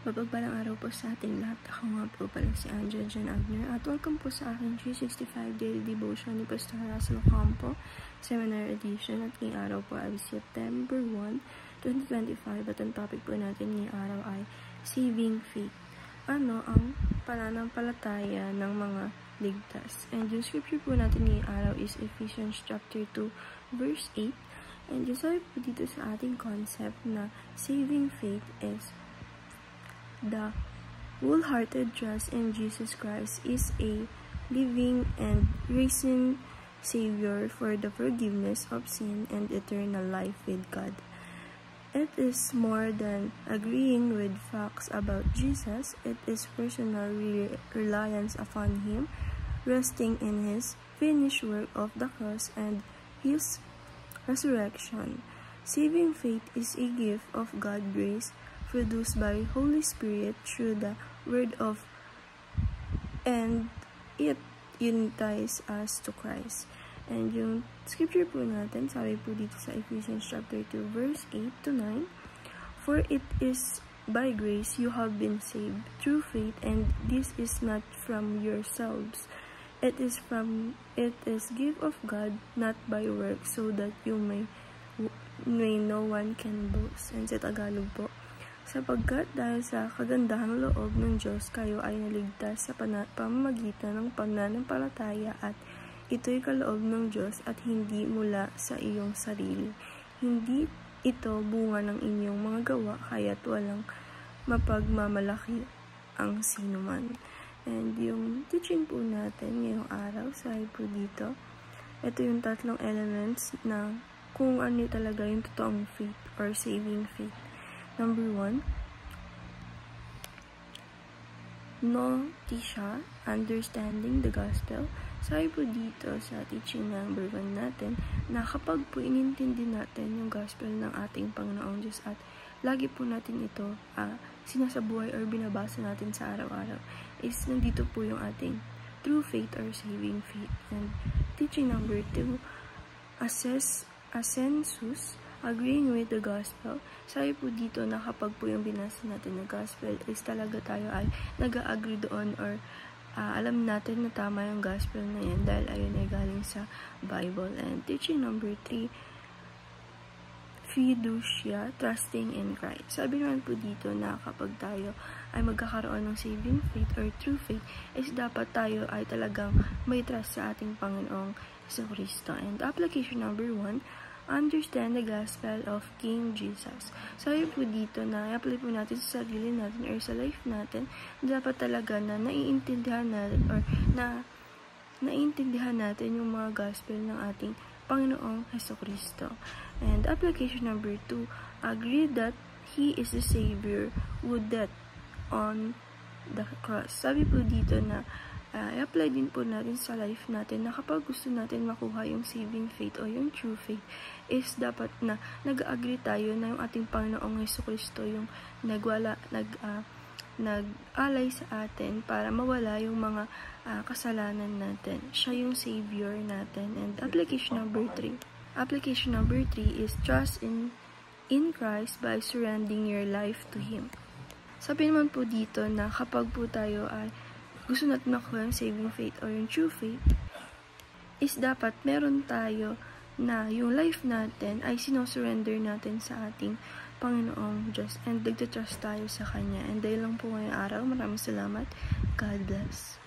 Mapagpalang araw po sa ating lahat. Ako nga po pala si Angela Jan Agner at welcome po sa aking 365 Daily Devotion ni Pastor Russell Ocampo, Seminar Edition, at ngayong araw po ay September 1, 2025 at ang topic po natin ngayong araw ay Saving Faith. Ano ang pananampalataya ng mga ligtas? And yung scripture po natin ngayong araw is Ephesians chapter 2 verse 8, and yung sabi po dito sa ating concept na saving faith is the wholehearted trust in Jesus Christ is a living and risen Savior for the forgiveness of sin and eternal life with God. It is more than agreeing with facts about Jesus. It is personal reliance upon Him, resting in His finished work of the cross and His resurrection. Saving faith is a gift of God's grace, produced by Holy Spirit through the Word of, and it unites us to Christ. And yung scripture po natin, sabi po dito sa Ephesians chapter 2 verse 8 to 9, for it is by grace you have been saved through faith, and this is not from yourselves. It is gift of God, not by works, so that you may no one can boast. And sa Tagalog po, sapagkat dahil sa kagandahang loob ng Diyos, kayo ay naligtas sa pamamagitan ng pananampalataya, at ito'y kaloob ng Diyos at hindi mula sa iyong sarili. Hindi ito bunga ng inyong mga gawa, kaya't walang mapagmamalaki ang sinuman. And yung teaching po natin ngayong araw, sabi po dito, ito yung tatlong elements na kung ano talaga yung totoong faith or saving faith. Number 1, notitia, understanding the gospel. Sabi po dito sa teaching number 1 natin na kapag po inintindi natin yung gospel ng ating Panginoong Diyos at lagi po natin ito sinasabuhay or binabasa natin sa araw-araw, is nandito po yung ating true faith or saving faith. And teaching number 2, assensus, agreeing with the gospel. Sabi po dito na kapag po yung binasa natin ng gospel is talaga tayo ay nag-agree doon or alam natin na tama yung gospel na yan dahil ayun ay galing sa Bible. And teaching number 3, fiducia, trusting in Christ. Sabi naman po dito na kapag tayo ay magkakaroon ng saving faith or true faith is dapat tayo ay talagang may trust sa ating Panginoong Jesucristo. And application number 1, understand the gospel of King Jesus. Sabi po dito na i-apply po natin sa sarili natin or sa life natin, dapat talaga na naiintindihan natin or naiintindihan natin yung mga gospel ng ating Panginoong Jesucristo. And application number 2, agree that He is the Savior who died on the cross. Sabi po dito na i-apply din po natin sa life natin na kapag gusto natin makuha yung saving faith o yung true faith is dapat na nag-agree tayo na yung ating Panginoong Jesucristo yung nag-alay sa atin para mawala yung mga kasalanan natin. Siya yung Savior natin. And application number 3 is trust in Christ by surrendering your life to Him. Sabi naman po dito na kapag po tayo ay gusto natin makuha yung saving faith or yung true faith, is dapat meron tayo na yung life natin ay sinosurrender natin sa ating Panginoong Diyos and nagtatrust tayo sa Kanya. And dahil lang po ngayong araw, maraming salamat. God bless.